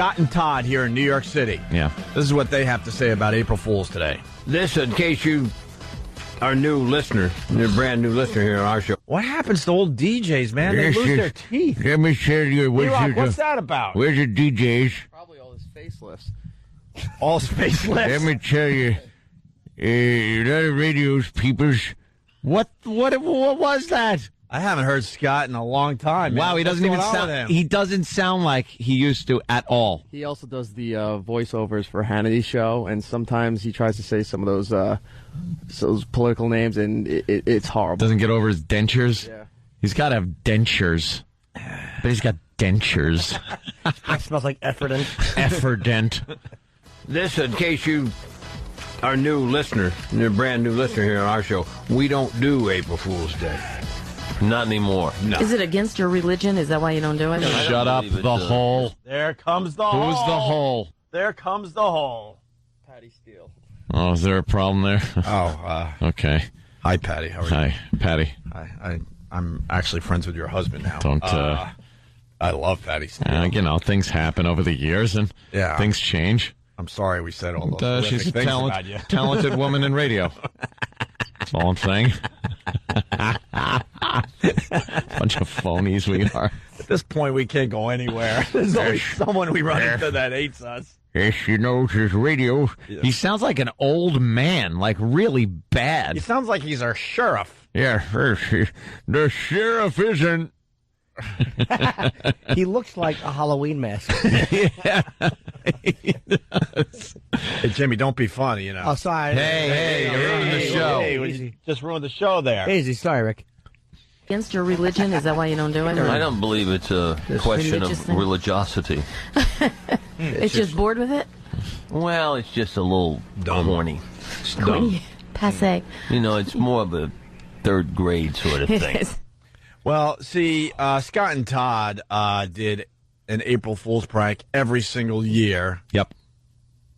Scott and Todd here in New York City. Yeah. This is what they have to say about April Fool's today. This, in case you are a new listener, you're a brand new listener here on our show. What happens to old DJs, man? They lose their teeth. Let me tell you. What's that about? Where's the DJs? Probably all his facelifts. All facelifts. Let me tell you. A lot of radios, peepers. What was that? I haven't heard Scott in a long time. Wow, he doesn't even sound. He doesn't sound like he used to at all. He also does the voiceovers for Hannity's show, and sometimes he tries to say some of those political names, and it's horrible. Doesn't get over his dentures. Yeah. He's got to have dentures, but he's got dentures. That smells like Efferdent. Efferdent. This, in case you are a new listener, you're a brand new listener here on our show, we don't do April Fool's Day. Not anymore. No. Is it against your religion? Is that why you don't do it? Shut up, the hole. There comes the hole. Who's the hole? There comes the hole. Patty Steele. Oh, is there a problem there? Okay. Hi, Patty. How are you? Hi, Patty. I'm actually friends with your husband now. Don't. I love Patty Steele. Things happen over the years, and things change. I'm sorry we said all those She's a things about you. talented woman in radio. That's all I'm saying. Bunch of phonies we are. At this point, we can't go anywhere. There's always someone we run into that hates us. Yes, he knows his radio. Yeah. He sounds like an old man, like really bad. He sounds like he's our sheriff. Yeah, the sheriff isn't. He looks like a Halloween mask. Yeah, he does. Hey, Jimmy, don't be funny, you know. Oh, sorry. Hey, you're ruining the show. Hey, just ruined the show there. Easy. Sorry, Rick. Against your religion? Is that why you don't do it? Or? I don't believe it's a question of religiosity. It's just bored with it? Well, it's just a little corny. It's dumb. Corny. Passe. You know, it's more of a third grade sort of thing. Well, see, Scott and Todd did an April Fool's prank every single year. Yep.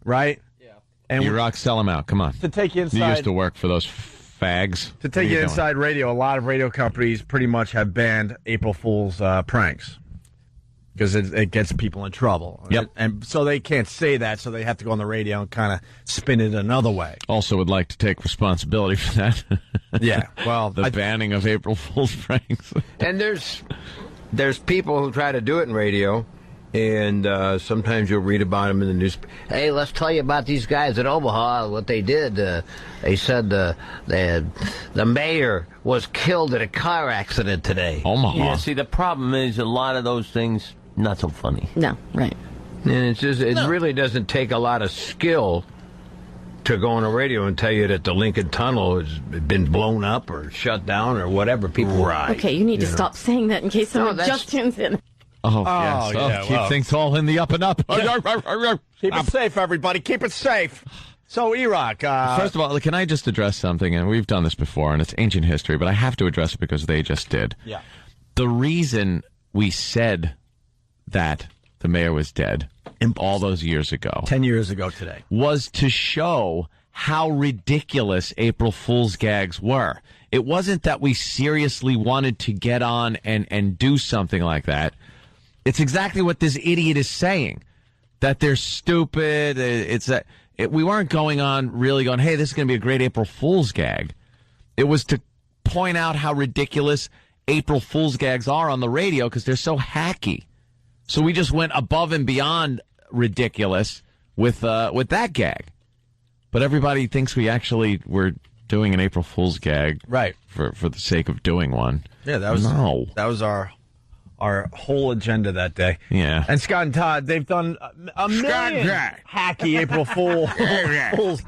Right? Yeah. And rock, sell them out. Come on. To take you inside. You used to work for those fags. To take you inside radio, a lot of radio companies pretty much have banned April Fool's pranks because it gets people in trouble. Yep. And so they can't say that, so they have to go on the radio and kind of spin it another way. Also would like to take responsibility for that. Yeah. Well, the banning of April Fool's pranks. And there's people who try to do it in radio, and sometimes you'll read about them in the news. Hey, let's tell you about these guys at Omaha, what they did. They said the mayor was killed in a car accident today. Omaha. Yeah, see, the problem is a lot of those things, not so funny. No, right. And it really doesn't take a lot of skill to go on the radio and tell you that the Lincoln Tunnel has been blown up or shut down or whatever people ride. Okay, you need to stop saying that in case someone just tunes in. Oh, yes. Yeah, keep things all in the up and up. Keep it safe, everybody. Keep it safe. So, E-Rock. First of all, can I just address something? And we've done this before, and it's ancient history, but I have to address it because they just did. Yeah. The reason we said that the mayor was dead all those years ago, 10 years ago today, was to show how ridiculous April Fool's gags were. It wasn't that we seriously wanted to get on and do something like that. It's exactly what this idiot is saying, that they're stupid. We weren't going on really going, hey, this is going to be a great April Fool's gag. It was to point out how ridiculous April Fool's gags are on the radio because they're so hacky. So we just went above and beyond ridiculous with that gag. But everybody thinks we actually were doing an April Fool's gag, right? For the sake of doing one. Yeah, that was our whole agenda that day. Yeah. And Scott and Todd, they've done a million hacky April Fool's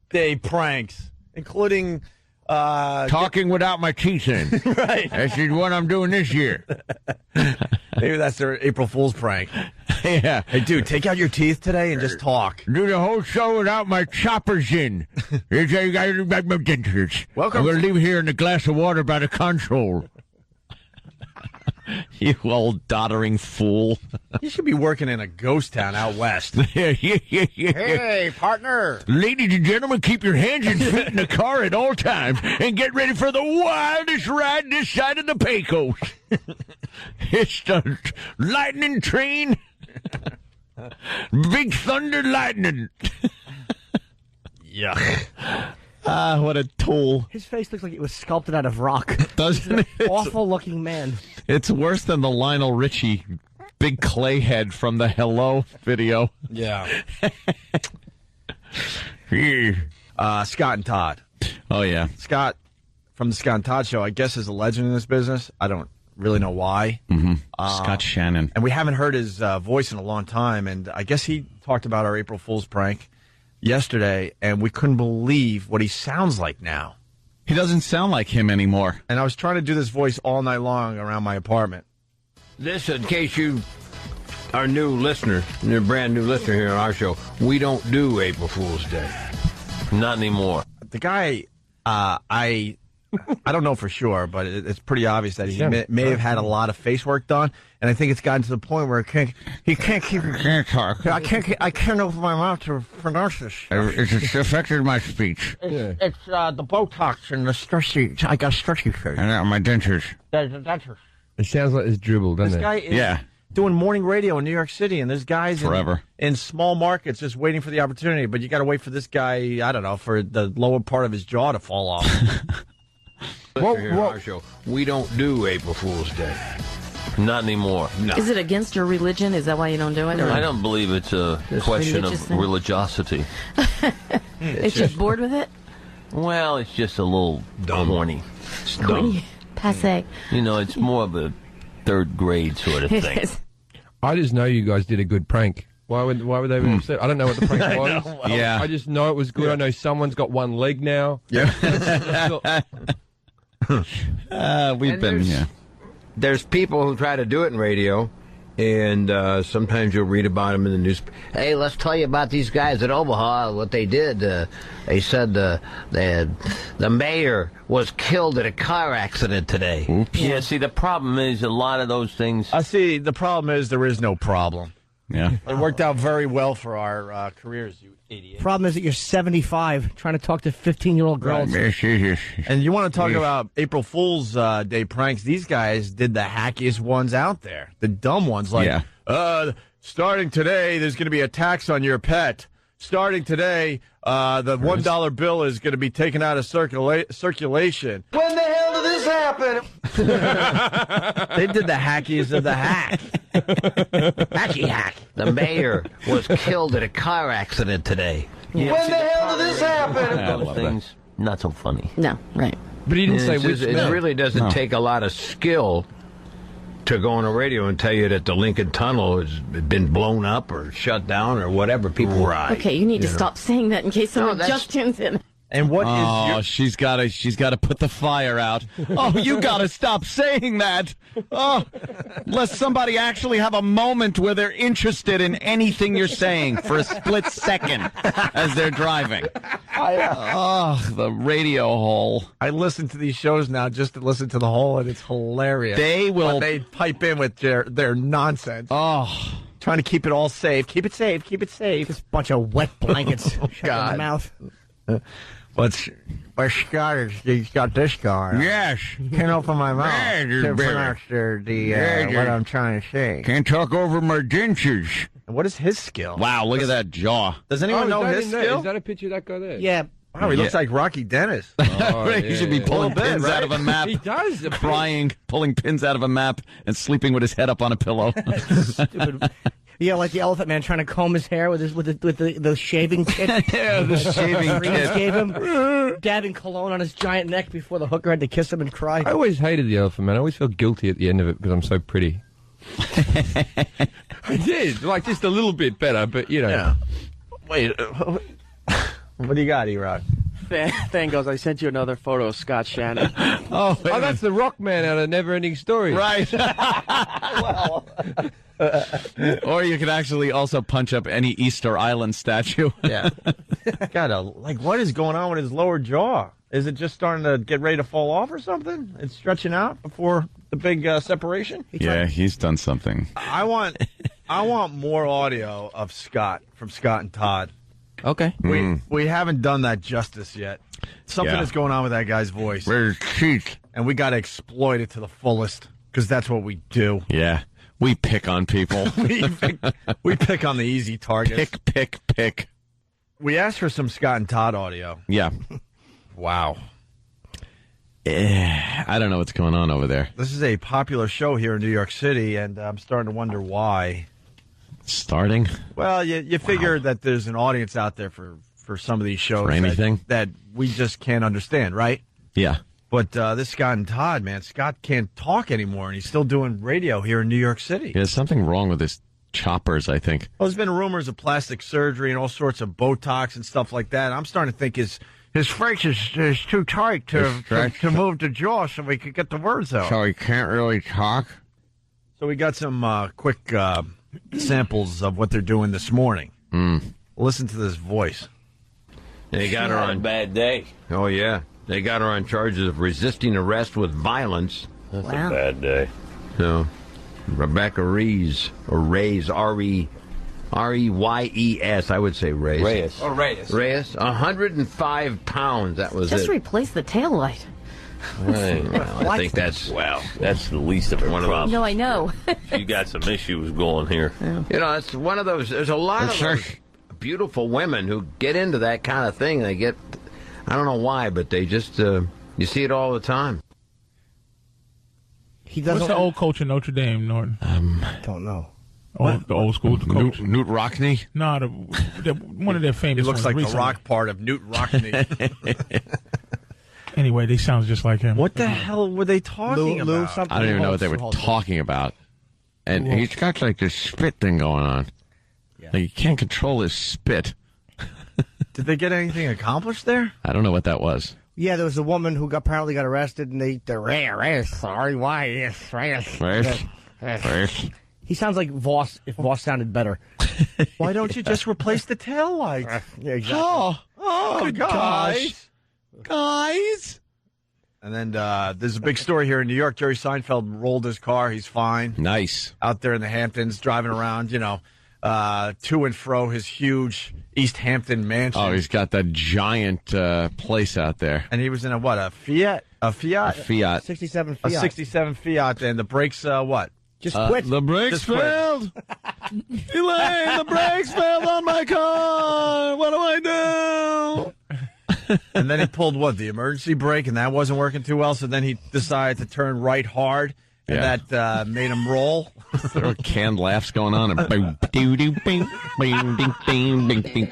Day pranks, including talking without my teeth in. Right. That's what I'm doing this year. Maybe that's their April Fool's prank. Yeah. Hey, dude, take out your teeth today and just talk. Do the whole show without my choppers in. You guys got my dentures. Welcome. I'm going to leave here in a glass of water by the console. You old doddering fool. You should be working in a ghost town out west. Yeah. Hey, partner. Ladies and gentlemen, keep your hands and feet in the car at all times and get ready for the wildest ride this side of the Pecos. It's the lightning train. Big thunder lightning. Yuck. Ah, what a tool. His face looks like it was sculpted out of rock. Doesn't it? Awful looking man. It's worse than the Lionel Richie big clay head from the Hello video. Yeah. Scott and Todd. Oh, yeah. Scott from the Scott and Todd show, I guess, is a legend in this business. I don't really know why. Mm-hmm. Scott Shannon. And we haven't heard his voice in a long time. And I guess he talked about our April Fool's prank yesterday, and we couldn't believe what he sounds like now. He doesn't sound like him anymore. And I was trying to do this voice all night long around my apartment. This, in case you are new listener, you're a brand new listener here on our show, we don't do April Fool's Day. Not anymore. The guy, I don't know for sure, but it's pretty obvious that he may have had a lot of face work done, and I think it's gotten to the point where he can't keep. Can't talk. I can't open my mouth to pronounce this. It's affected my speech. It's the Botox and the stretchy. I got stretchy face. And my dentures. That's It sounds like it's dribble, doesn't this it? guy is Yeah. doing morning radio in New York City, and there's guys Forever. in small markets just waiting for the opportunity. But you got to wait for this guy. I don't know, for the lower part of his jaw to fall off. Here on our show, we don't do April Fool's Day. Not anymore. No. Is it against your religion? Is that why you don't do it? Or I don't believe it's a question religious of thing? religiosity. It's just bored with it? Well, it's just a little corny. It's dumb. Passe. You know, it's more of a third grade sort of thing. I just know you guys did a good prank. Why would they be upset? I don't know what the prank was. Yeah. I just know it was good. I know someone's got one leg now. Yeah. There's people who try to do it in radio, and sometimes you'll read about them in the news. Hey, let's tell you about these guys at Omaha, what they did. They said the mayor was killed in a car accident today. Oops. Yeah, see, the problem is a lot of those things. I see. The problem is there is no problem. Yeah. It worked out very well for our careers, you idiot. Problem is that you're 75 trying to talk to 15-year-old girls. And you want to talk about April Fool's Day pranks? These guys did the hackiest ones out there. The dumb ones, like, starting today, there's going to be a tax on your pet. Starting today, the $1 bill is going to be taken out of circulation. When the hell did this happen? They did the hackiest of the hack. Hacky hack. The mayor was killed in a car accident today. Yeah, When the hell did this happen? Those things, not so funny. No, right. But he didn't say It's which just- it really doesn't take a lot of skill to go on the radio and tell you that the Lincoln Tunnel has been blown up or shut down or whatever people ride. Okay, you need to stop saying that in case someone just tunes in. And what is your... she's got to put the fire out. Oh, you got to stop saying that. Oh, let somebody actually have a moment where they're interested in anything you're saying for a split second as they're driving. The radio hole. I listen to these shows now just to listen to the whole, and it's hilarious. They will. But they pipe in with their nonsense. Oh, Trying to keep it all safe. Keep it safe. Keep it safe. This bunch of wet blankets shut in God. the mouth. But Scott, he's got this guy. yes. Can't open my mouth Yeah, to pronounce what I'm trying to say. Can't talk over my dentures. What is his skill? Wow, look at that jaw. Does anyone know his skill? Is that a picture of that guy there? Yeah. Wow, he looks like Rocky Dennis. He should be pulling A little bit, pins right? out of a map. He does. Crying, pulling pins out of a map, and sleeping with his head up on a pillow. Stupid. Yeah, like the Elephant Man trying to comb his hair with the shaving kit. Yeah, the shaving Remus kit. gave him, dabbing cologne on his giant neck before the hooker had to kiss him and cry. I always hated the Elephant Man. I always feel guilty at the end of it because I'm so pretty. I did. Like, just a little bit better, but, you know. Yeah. Wait, what do you got, E-Rock? Thang goes, I sent you another photo of Scott Shannon. Oh, that's the Rock Man out of Neverending Story. Right. Or you could actually also punch up any Easter Island statue. Yeah. What is going on with his lower jaw? Is it just starting to get ready to fall off or something? It's stretching out before the big separation? Yeah, he's done something. I want more audio of Scott from Scott and Todd. Okay. We haven't done that justice yet. Something Yeah. is going on with that guy's voice. Where's Cheek? And we got to exploit it to the fullest because that's what we do. Yeah. We pick on people. we pick on the easy targets. Pick. We asked for some Scott and Todd audio. Yeah. Wow. I don't know what's going on over there. This is a popular show here in New York City, and I'm starting to wonder why. Starting? Well, you figure that there's an audience out there for some of these shows. For anything? That we just can't understand, right? Yeah. But this Scott and Todd, man, Scott can't talk anymore, and he's still doing radio here in New York City. There's something wrong with his choppers, I think. Well, there's been rumors of plastic surgery and all sorts of Botox and stuff like that. I'm starting to think his face is too tight to move the jaw so we could get the words out. So he can't really talk? So we got some quick samples of what they're doing this morning. Listen to this voice. They got her on a bad day. Oh, yeah. They got her on charges of resisting arrest with violence. That's a bad day. So, Rebecca Reyes, or Reyes, R-E-Y-E-S, I would say Reyes. Reyes. Oh, Reyes. Reyes, 105 pounds, that was Just it. replace the taillight. Right. Well, I think that's the least of her problems. No, I know. You got some issues going here. You know, it's one of those. There's a lot of those beautiful women who get into that kind of thing. They get, I don't know why, but they just, you see it all the time. He doesn't. What's the old coach in Notre Dame, Norton? Don't know. The old school coach. Newt Rockney? No, one of their famous. He looks like recently. the rock part of Newt Rockney. Anyway, they sound just like him. What the hell were they talking about? I don't even know what they were talking about. And he's got like this spit thing going on. Yeah. Like, he can't control his spit. Did they get anything accomplished there? I don't know what that was. Yeah, there was a woman who apparently got arrested, and he sounds like Voss, if Voss sounded better. Why don't you just replace the taillights? Yeah, exactly. Oh, guys. And then there's a big story here in New York. Jerry Seinfeld rolled his car. He's fine. Nice. Out there in the Hamptons, driving around, to and fro his huge East Hampton mansion. Oh, he's got that giant place out there. And he was in a Fiat? A Fiat? A Fiat. 67 Fiat. A 67 Fiat, and the brakes, what? Just quit. The brakes failed. Elaine, the brakes failed on my car. What do I do? And then he pulled, the emergency brake, and that wasn't working too well, so then he decided to turn right hard, and that made him roll. There were canned laughs going on, and boom, doo doo, bing, bing, ding, bing, bing, bing.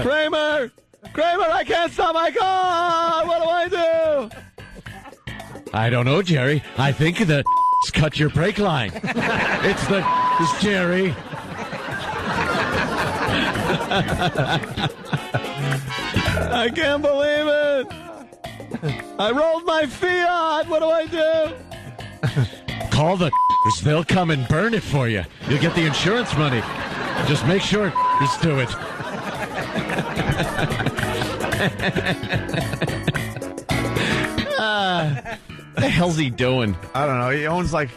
Kramer, I can't stop my car. What do I do? I don't know, Jerry. I think that cut your brake line. It's Jerry. I can't believe it. I rolled my Fiat. What do I do? Call the they'll come and burn it for you. You'll get the insurance money. Just make sure do it. What the hell's he doing? I don't know. He owns like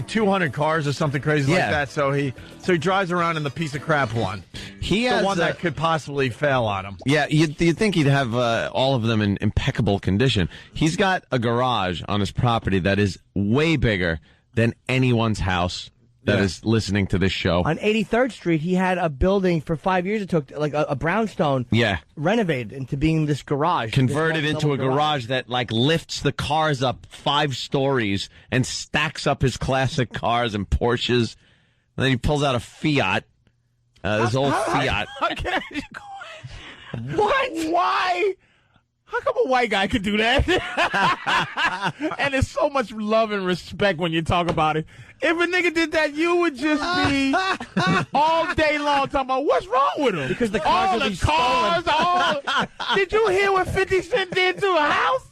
200 cars or something crazy like that. So he drives around in the piece of crap one. He has the one that could possibly fail on him. Yeah, you'd think he'd have all of them in impeccable condition. He's got a garage on his property that is way bigger than anyone's house that is listening to this show. On 83rd Street, he had a building for 5 years. It took like a brownstone. Yeah. Renovated into being this garage. Converted into a garage that like lifts the cars up 5 stories and stacks up his classic cars and Porsches. And then he pulls out a Fiat. This old Fiat. What? Why? How come a white guy could do that? And there's so much love and respect when you talk about it. If a nigga did that, you would just be all day long talking about what's wrong with him. Because the cars would be stolen. Did you hear what 50 Cent did to a house?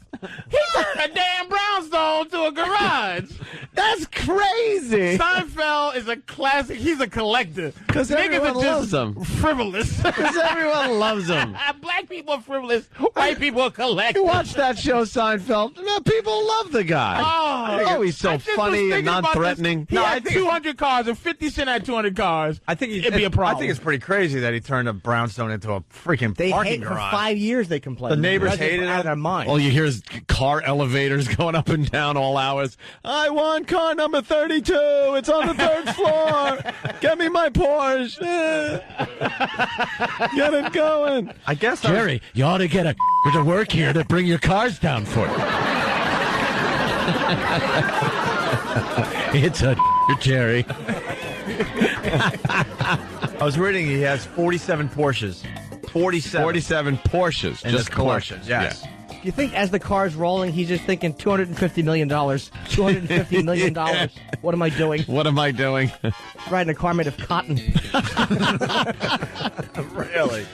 He turned a damn brownstone to a garage. That's crazy. Seinfeld is a classic. He's a collector. Because everyone loves him. Frivolous. Because everyone loves him. Black people are frivolous. White people are collectors. You watch that show, Seinfeld. People love the guy. Oh, he's so funny and non-threatening. He had 200 cars, and 50 Cent had 200 cars. I think it'd be a problem. I think it's pretty crazy that he turned a brownstone into a freaking parking garage. For 5 years they complained. The neighbors hated it. Out of their mind. All you hear is car elevators going up and down all hours. I want car number 32. It's on the 3rd floor. Get me my Porsche. Get it going. I guess Jerry, you ought to get a to work here to bring your cars down for you. It's a Jerry. I was reading he has 47 Porsches. 47 Porsches. In Just his collection, yes. Do you think as the car's rolling, he's just thinking $250 million? $250 million. What am I doing? What am I doing? Riding a car made of cotton. Really?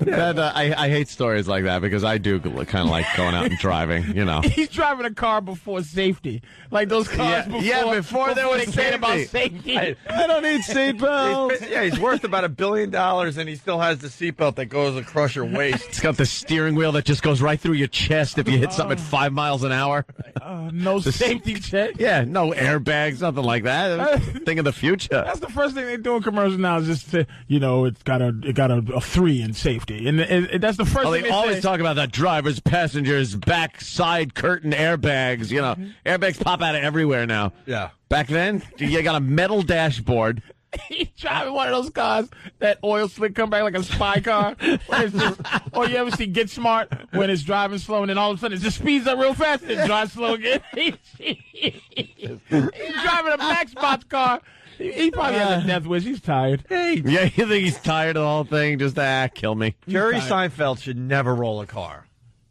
That, I hate stories like that because I do kind of like going out and driving, you know. He's driving a car before safety. Like those cars before there was they cared about safety. I don't need seatbelts. He's worth about $1 billion, and he still has the seatbelt that goes across your waist. It's got the steering wheel that just goes right through your chest if you hit something at 5 miles an hour. No safety check. Yeah, no airbags, nothing like that. Thing of the future. That's the first thing they do in commercials now is just say, it's got a 3 in safety. And that's the first thing they always talk about that drivers, passengers, back side curtain airbags. You know, airbags pop out of everywhere now. Yeah. Back then, you got a metal dashboard. He's driving one of those cars that oil slick come back like a spy car. Or you ever see Get Smart when it's driving slow and then all of a sudden it just speeds up real fast and it drives slow again. He's driving a Maxbox car. He probably has a death wish. He's tired. Hey. Yeah, you think he's tired of the whole thing? Just, kill me. Jerry Seinfeld should never roll a car.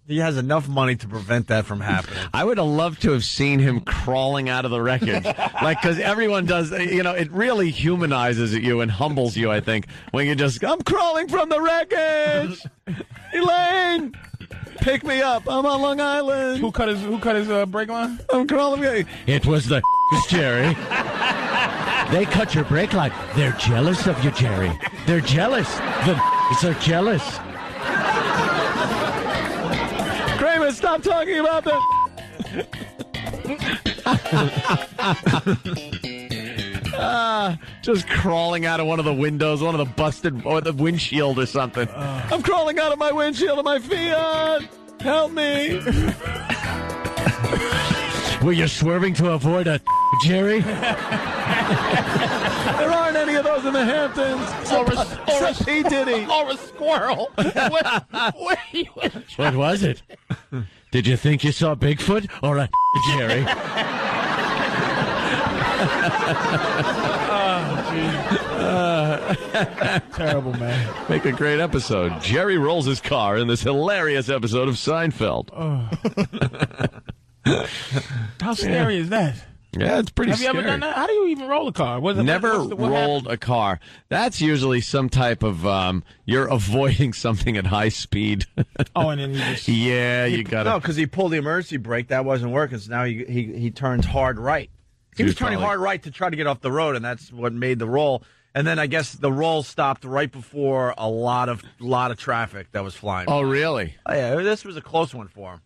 He has enough money to prevent that from happening. I would have loved to have seen him crawling out of the wreckage. Because everyone does, it really humanizes you and humbles you, I think, when you just, I'm crawling from the wreckage! Elaine! Pick me up. I'm on Long Island. Who cut his brake line? I'm crawling. It was the Jerry. They cut your brake line. They're jealous of you, Jerry. They're jealous. The are jealous. Kramer, stop talking about the. Just crawling out of one of the windows, one of the busted, or the windshield or something. I'm crawling out of my windshield of my Fiat. Help me. Were you swerving to avoid a Jerry? There aren't any of those in the Hamptons. Or a P. Diddy. Or a squirrel. What was it? Did you think you saw Bigfoot or a Jerry? Terrible, man. Make a great episode. Jerry rolls his car in this hilarious episode of Seinfeld. How scary is that? Yeah, it's pretty scary. Have you ever done that? How do you even roll a car? Never rolled a car. That's usually some type of, you're avoiding something at high speed. Oh, and then you just... Yeah, you got to... No, because he pulled the emergency brake. That wasn't working, so now he turns hard right. He was turning hard right to try to get off the road, and that's what made the roll. And then I guess the roll stopped right before a lot of traffic that was flying. Oh, really? Oh, yeah, this was a close one for him.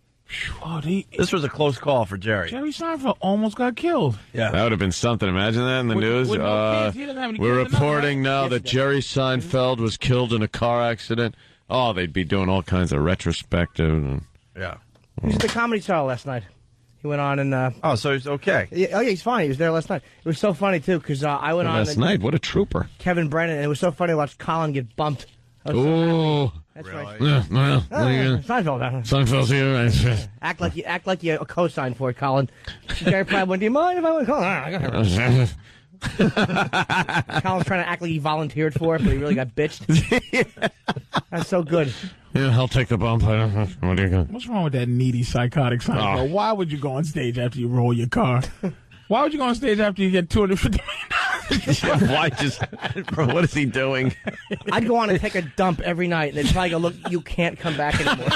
This was a close call for Jerry. Jerry Seinfeld almost got killed. Yeah, that would have been something. Imagine that in the news. With no kids. He doesn't have any We're kids reporting enough, right? now that Jerry Seinfeld was killed in a car accident. Oh, they'd be doing all kinds of retrospective. Yeah. He was at the Comedy Cellar last night. He went on and... so he's okay. Yeah, he's fine. He was there last night. It was so funny, too, because I went on... Last night? What a trooper. Kevin Brennan, and it was so funny to watch Colin get bumped. Oh, that's really? right. Yeah, well, Seinfeld. Seinfeld's here. Act like you co-signed for it, Colin. Jerry probably went, do you mind if I went? Colin's trying to act like he volunteered for it, but he really got bitched. That's so good. Yeah, I'll take the bump. What are you going? What's wrong with that needy, psychotic Seinfeld? Oh. Why would you go on stage after you roll your car? Why would you go on stage after you get $250 million? Why just... What is he doing? I'd go on and take a dump every night, and they'd probably go, look, you can't come back anymore.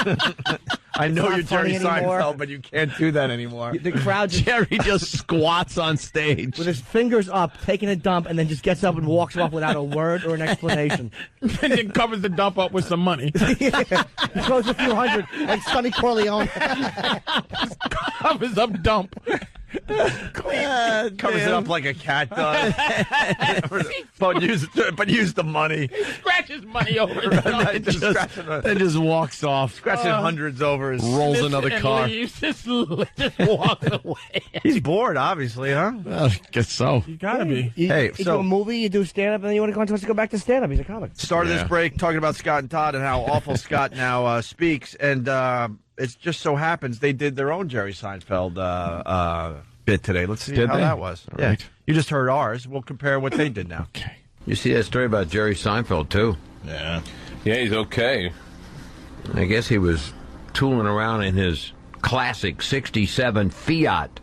I know you're Jerry anymore. Seinfeld, but you can't do that anymore. The crowd just... Jerry just squats on stage. With his fingers up, taking a dump, and then just gets up and walks off without a word or an explanation. And then covers the dump up with some money. Yeah. He throws a few hundred, like Sonny Corleone. Covers up dump. Covers it up like a cat does. but use the money. He scratches money over it. Then just walks off. Scratching hundreds over his... Rolls another car. Leaves, just walks away. He's bored, obviously, huh? Well, guess so. You gotta be. You do so a movie, you do stand-up, and then you want to go back to stand-up. He's a comic. Started this break talking about Scott and Todd and how awful Scott now speaks, and it just so happens they did their own Jerry Seinfeld bit today. Let's see how that was. All right. You just heard ours. We'll compare what they did now. Okay. You see that story about Jerry Seinfeld, too? Yeah. Yeah, he's okay. I guess he was tooling around in his classic 67 Fiat,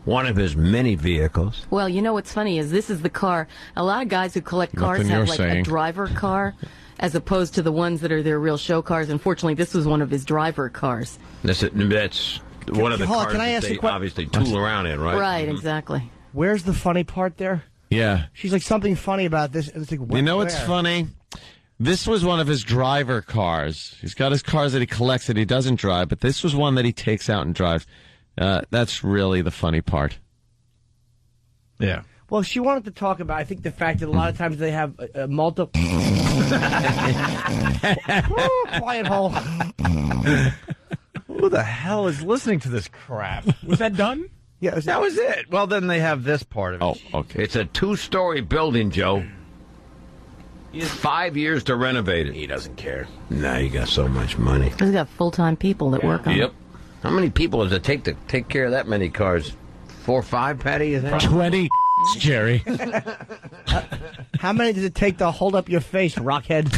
one of his many vehicles. Well, you know what's funny is this is the car. A lot of guys who collect cars Nothing have you're like saying. a driver car as opposed to the ones that are their real show cars. Unfortunately, this was one of his driver cars. That's one of the cars can I that ask they a obviously tool around in, right? Right, exactly. Where's the funny part there? Yeah. She's like, something funny about this. And it's like, You know what's where? funny? This was one of his driver cars. He's got his cars that he collects that he doesn't drive, but this was one that he takes out and drives. That's really the funny part. Yeah. Well, she wanted to talk about, I think, the fact that a lot of times they have multiple... Quiet hole. Who the hell is listening to this crap? Was that done? Yeah, That was it. Well, then they have this part of it. Oh, okay. It's a 2-story building, Joe. 5 years to renovate it. He doesn't care. Nah, you got so much money. He's got full-time people that work on Yep. it. How many people does it take to take care of that many cars? 4 or 5, Patty, you think? 20, Jerry. How many does it take to hold up your face, rockhead?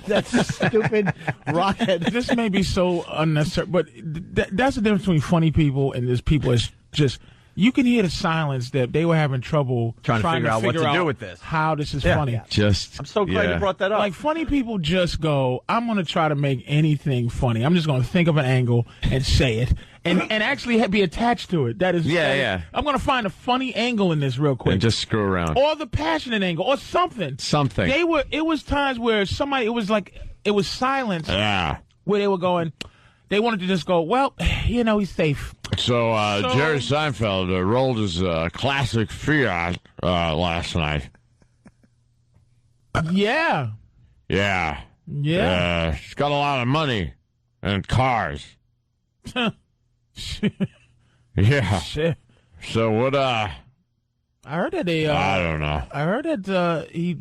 That's stupid rockhead. This may be so unnecessary, but that's the difference between funny people and there's people that's just... You can hear the silence that they were having trouble Trying to figure out what to do with this. How this is funny. Yeah. Just. I'm so glad you brought that up. Like, funny people just go, I'm going to try to make anything funny. I'm just going to think of an angle and say it and actually be attached to it. That is, Yeah. I'm going to find a funny angle in this real quick. And just screw around. Or the passionate angle or something. Something. It was times where it was silence Yeah. where they were going, they wanted to just go, well, he's safe. So, Jerry Seinfeld rolled his classic Fiat last night. Yeah. Yeah. Yeah. He's got a lot of money and cars. Yeah. Shit. So what, I heard that I don't know. I heard that he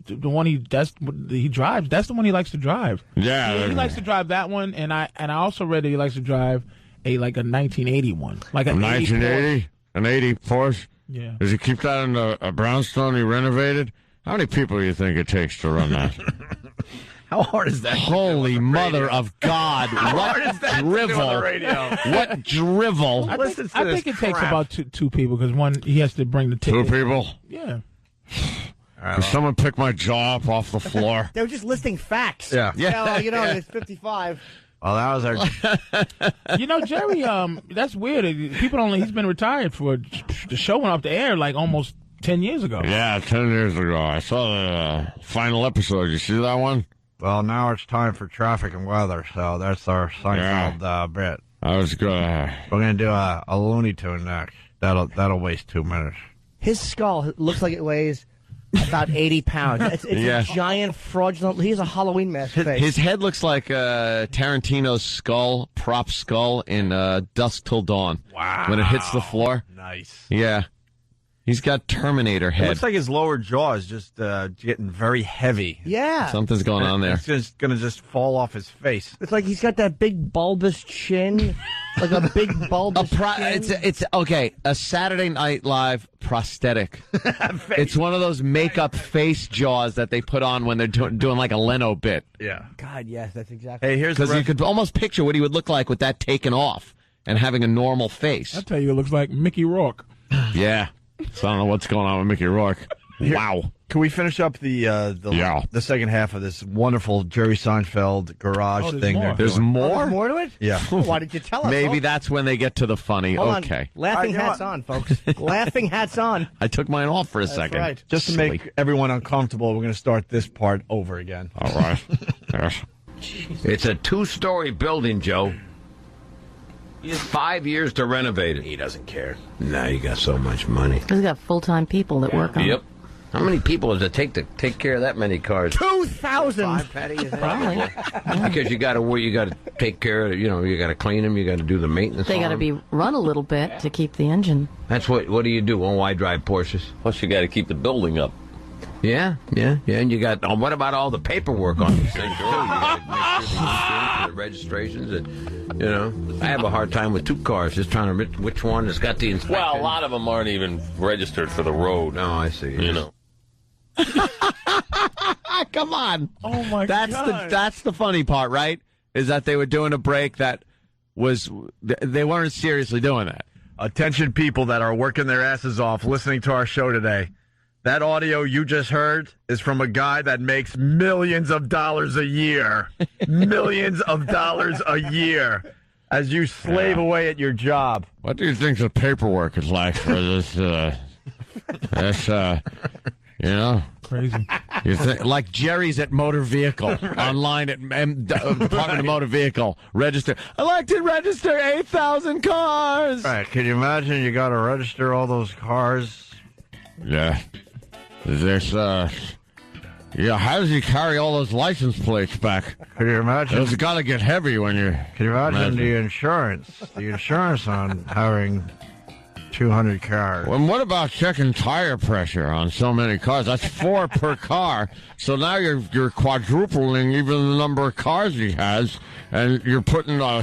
drives. That's the one he likes to drive. Yeah. He likes to drive that one, and I also read that he likes to drive a 1980 one, like a 1980, an 80 Porsche. Yeah. Does he keep that in a brownstone he renovated? How many people do you think it takes to run that? How hard is that? Holy mother of God! What drivel! What drivel! I think it takes about two people because one he has to bring the ticket. 2 people? Yeah. Can someone pick my jaw up off the floor? They were just listing facts. Yeah. It's 55. Well, that was our... Jerry, that's weird. He's been retired for the show went off the air like almost 10 years ago. Yeah, 10 years ago. I saw the final episode. You see that one? Well, now it's time for traffic and weather, so that's our Seinfeld bit. I was good. We're going to do a Looney Tune next. That'll waste 2 minutes. His skull looks like it weighs about 80 pounds. It's a giant, fraudulent... He has a Halloween mask face. His head looks like Tarantino's prop skull in Dusk Till Dawn. Wow. When it hits the floor. Nice. Yeah. He's got Terminator head. It looks like his lower jaw is just getting very heavy. Yeah. Something's going on there. It's just going to just fall off his face. It's like he's got that big bulbous chin. Like a big bulbous chin. It's okay. A Saturday Night Live prosthetic. It's one of those makeup face jaws that they put on when they're doing like a Leno bit. Yeah. God, yes, that's exactly. Hey, here's because you could almost picture what he would look like with that taken off and having a normal face. I'll tell you, it looks like Mickey Rourke. Yeah. So I don't know what's going on with Mickey Rourke. Wow. Can we finish up the second half of this wonderful Jerry Seinfeld garage thing? More. There's more? There's more to it? Yeah. Why did you tell us? Maybe that's when they get to the funny. Hold okay. On. Laughing hats on, folks. Laughing hats on. I took mine off for a second. Right. Just to make everyone uncomfortable, we're going to start this part over again. All right. Yes. It's a 2-story building, Joe. He has 5 years to renovate it. He doesn't care. Nah, you got so much money. He's got full-time people that work on it. Yep. How many people does it take to take care of that many cars? 2,000. 5, Patty, you think? Probably. Because you got to take care of it. You know, you got to clean them. You got to do the maintenance. They got to on be them. run a little bit to keep the engine. That's what do you do? Oh, I drive Porsches. Plus, you got to keep the building up. Yeah. And you got. What about all the paperwork on these things? You got to make sure the insurance and the registrations. And, you know, I have a hard time with 2 cars. Just trying to which one has got the inspection. Well, a lot of them aren't even registered for the road. No, I see. You know. Come on. Oh, my God. That's the funny part, right? Is that they were doing a break that was, they weren't seriously doing that. Attention people that are working their asses off listening to our show today. That audio you just heard is from a guy that makes millions of dollars a year. Millions of dollars a year as you slave away at your job. What do you think the paperwork is like for this, you know? Crazy. You think, like Jerry's at Motor Vehicle, online at Department of Motor Vehicle, register. I'd like to register 8,000 cars. All right, can you imagine you got to register all those cars? Yeah. There's, how does he carry all those license plates back? Can you imagine? It's got to get heavy when you're... Can you imagine the insurance? The insurance on having 200 cars. Well, what about checking tire pressure on so many cars? That's 4 per car. So now you're quadrupling even the number of cars he has, and you're putting a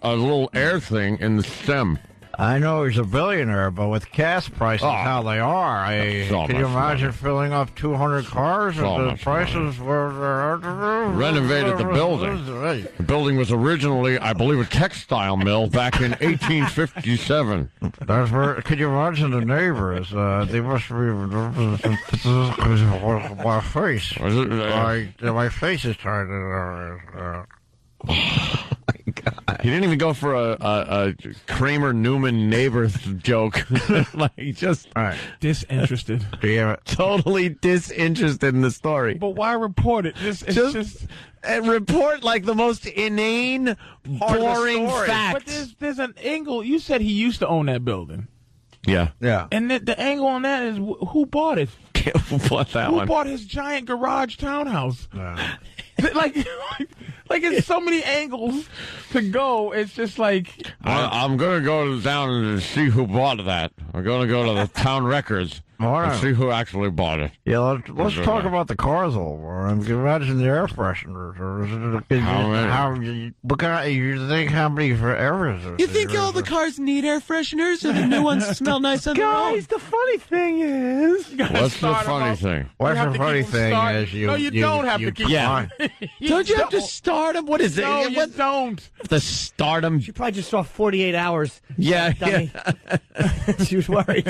little air thing in the stem. I know he's a billionaire, but with gas prices how they are, can you imagine filling up 200 cars So at the prices were Renovated the building. The building was originally, I believe, a textile mill back in 1857. That's where. Could you imagine the neighbors? They must be my face. My face is trying to. He didn't even go for a Kramer Newman neighbor joke. Like just Disinterested. Totally disinterested in the story. But why report it? Just and report like the most inane, boring fact. But there's an angle. You said he used to own that building. Yeah. And the angle on that is who bought it? What's that Who one? bought his giant garage townhouse? Like it's so many angles to go. It's just like I'm going to go down and see who bought that. I'm going to go to the town records and see who actually bought it. Yeah, let's talk about the cars a little more. Imagine the air fresheners. You think how many for air fresheners? You think all the cars need air fresheners and the new ones smell nice on their own? the funny thing is, What's the funny thing? What's the funny thing is you don't have to keep. Yeah. Don't you have to start them? What is it? No, you don't. The stardom. She probably just saw 48 hours. Yeah. She was worried.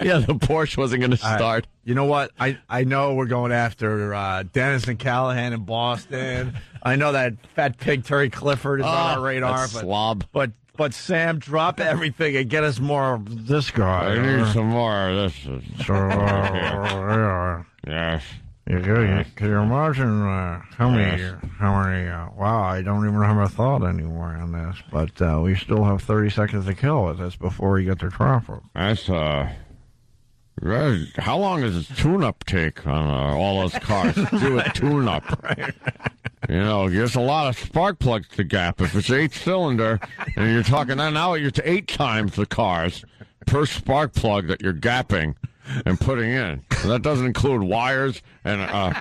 Yeah, the Porsche wasn't going to start. You know what? I know we're going after Dennis and Callahan in Boston. I know that fat pig Terry Clifford is on our radar. That slob. But Sam, drop everything and get us more of this guy. I need some more of this. Yes. Can you imagine how many? Wow, I don't even have a thought anymore on this. But we still have 30 seconds to kill with this before we get to traffic. That's how long does a tune-up take on all those cars? Do a tune-up. Right. You know, there's a lot of spark plugs to gap. If it's 8-cylinder, and you're talking now, you're to 8 times the cars per spark plug that you're gapping and putting in. So that doesn't include wires and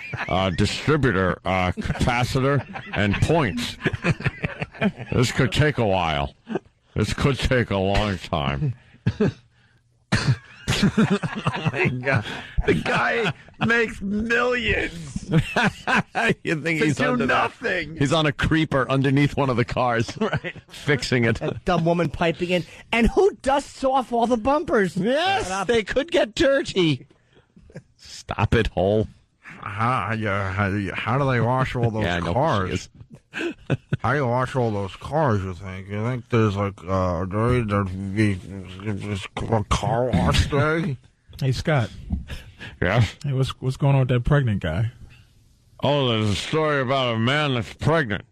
distributor capacitor and points. This could take a while. This could take a long time. Oh my God! The guy makes millions. You think he's do under nothing? He's on a creeper underneath one of the cars, right? Fixing it. A dumb woman piping in, and who dusts off all the bumpers? Yes, they could get dirty. Stop it, hole. How do they wash all those cars? How do you wash all those cars, you think? You think there's like there'd be a car wash day? Hey, Scott. Yeah? Hey, what's going on with that pregnant guy? Oh, there's a story about a man that's pregnant.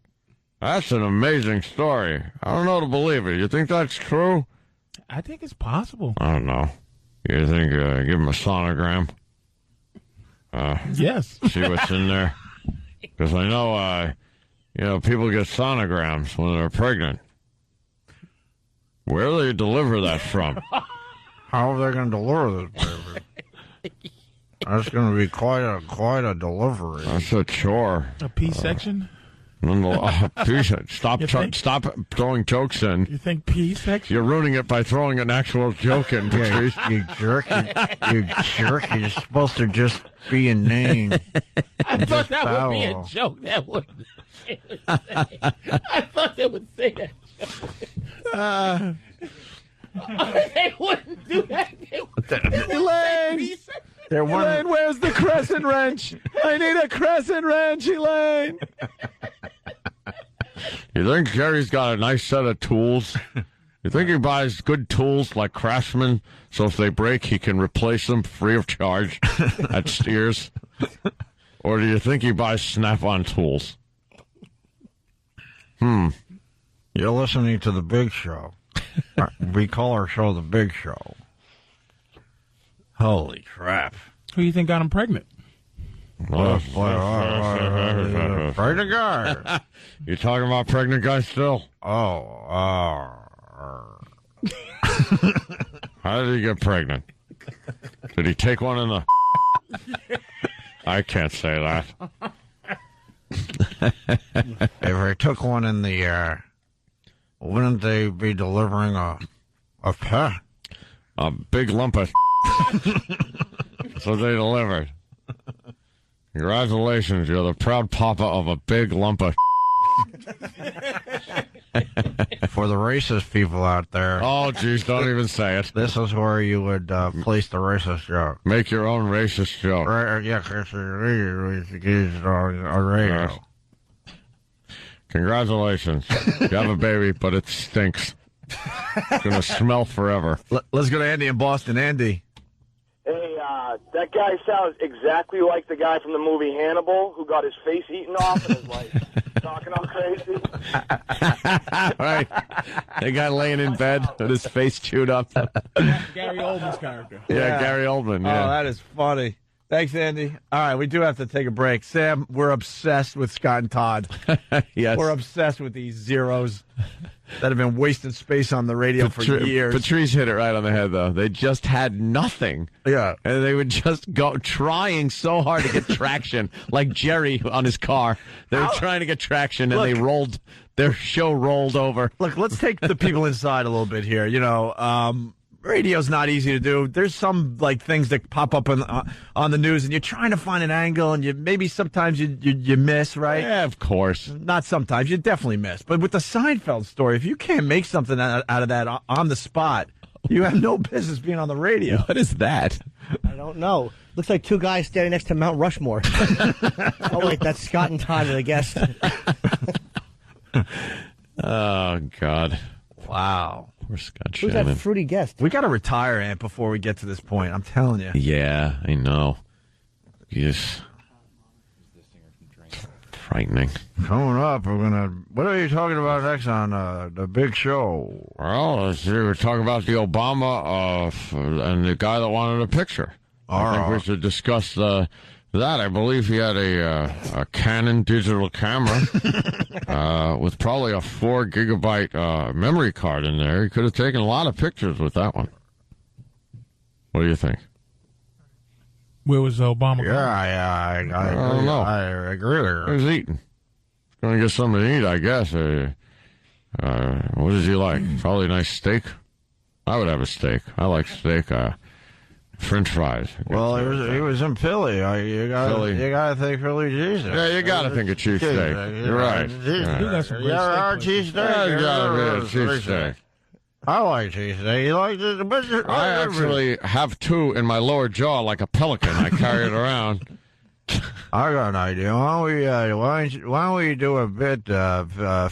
That's an amazing story. I don't know to believe it. You think that's true? I think it's possible. I don't know. You think give him a sonogram? Yes. See what's in there? Because I know, people get sonograms when they're pregnant. Where do they deliver that from? How are they going to deliver this baby? That's going to be quite a delivery. That's a chore. A P section? Stop throwing jokes in. You think P section? You're ruining it by throwing an actual joke in, Patrice. You jerk. You jerk. You're supposed to just be inane. I thought that would be a joke. That would. I thought they would say that. They wouldn't do that. Elaine! Elaine, where's the crescent wrench? I need a crescent wrench, Elaine! You think Jerry's got a nice set of tools? You think he buys good tools like Craftsman, so if they break, he can replace them free of charge at Steers? Or do you think he buys Snap-on tools? You're listening to The Big Show. We call our show The Big Show. Holy crap. Who do you think got him pregnant? Pregnant guy. You talking about pregnant guys still? How did he get pregnant? Did he take one in the... I can't say that. If he took one in the wouldn't they be delivering a pet? A big lump of... So they delivered. Congratulations, you're the proud papa of a big lump of... For the racist people out there. Oh, geez, don't even say it. This is where you would place the racist joke. Make your own racist joke. Right, yeah, radio. Congratulations. You have a baby, but it stinks. It's going to smell forever. Let's go to Andy in Boston. Andy. Hey, that guy sounds exactly like the guy from the movie Hannibal who got his face eaten off and is like talking all crazy. Right. The guy laying in bed with his face chewed up. Gary Oldman's character. Yeah, Gary Oldman. Yeah. Oh, that is funny. Thanks, Andy. All right, we do have to take a break. Sam, we're obsessed with Scott and Todd. Yes. We're obsessed with these zeros that have been wasting space on the radio for years. Patrice hit it right on the head, though. They just had nothing. Yeah. And they would just go trying so hard to get traction, like Jerry on his car. They were trying to get traction, and their show rolled over. Look, let's take the people inside a little bit here. Radio's not easy to do. There's some things that pop up on the news, and you're trying to find an angle, and maybe sometimes you miss, right? Yeah, of course. Not sometimes. You definitely miss. But with the Seinfeld story, if you can't make something out of that on the spot, you have no business being on the radio. What is that? I don't know. Looks like two guys standing next to Mount Rushmore. Oh, wait, that's Scott and Todd, I guess. Oh, God. Wow. Poor Scott Who's Shannon. that fruity guest? We got to retire, Ant, before we get to this point. I'm telling you. Yeah, I know. Yes. Frightening. Coming up, what are you talking about next on The Big Show? Well, we're talking about the Obama and the guy that wanted a picture. I think we should discuss that. I believe he had a Canon digital camera with probably a 4 gigabyte memory card in there. He could have taken a lot of pictures with that one. What do you think? Where was Obama? Yeah, I don't know. I agree there. He was eating. He's going to get something to eat, I guess. What does he like? Probably a nice steak. I would have a steak. I like steak. French fries. Well, he was in Philly. You gotta think Philly cheesesteak. Yeah, you gotta think of cheesesteak. You're right. Cheesesteak. You gotta be a cheesesteak. I like cheesesteak. You like it? I actually have 2 in my lower jaw like a pelican. I carry it around. I got an idea. Why don't we do a bit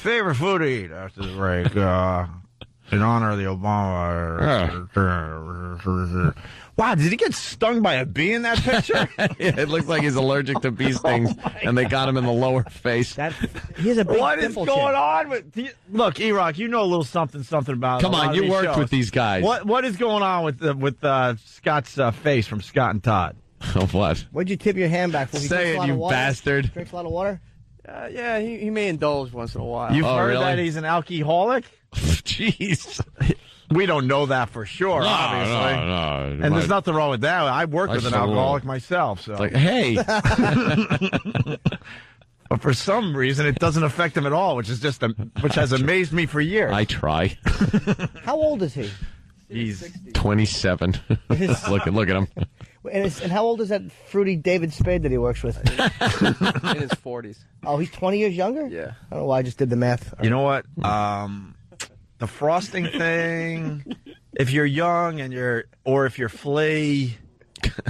favorite food to eat after the break? In honor of the Obama. Wow, did he get stung by a bee in that picture? Yeah, it looks like he's allergic to bee stings, and they got him in the lower face. He has a big What is dimple going chin. on with? Look, E-Rock, you know a little something about. Come a lot on, of you these worked shows. with these guys. What is going on with Scott's face from Scott and Todd? What? What'd you tip your hand back for? He Say drinks a it, lot you of water? bastard. Drinks a lot of water? Yeah, he may indulge once in a while. You've Oh, heard really? that he's an alcoholic? Jeez. We don't know that for sure, obviously. No. And there's nothing wrong with that. I work with an alcoholic myself, so. Like, hey. But for some reason, it doesn't affect him at all, which has amazed me for years. I try. How old is he? He's 27. look at him. And how old is that fruity David Spade that he works with? In his 40s. Oh, he's 20 years younger? Yeah. I don't know why I just did the math. You know what? The frosting thing, if you're young or if you're flea,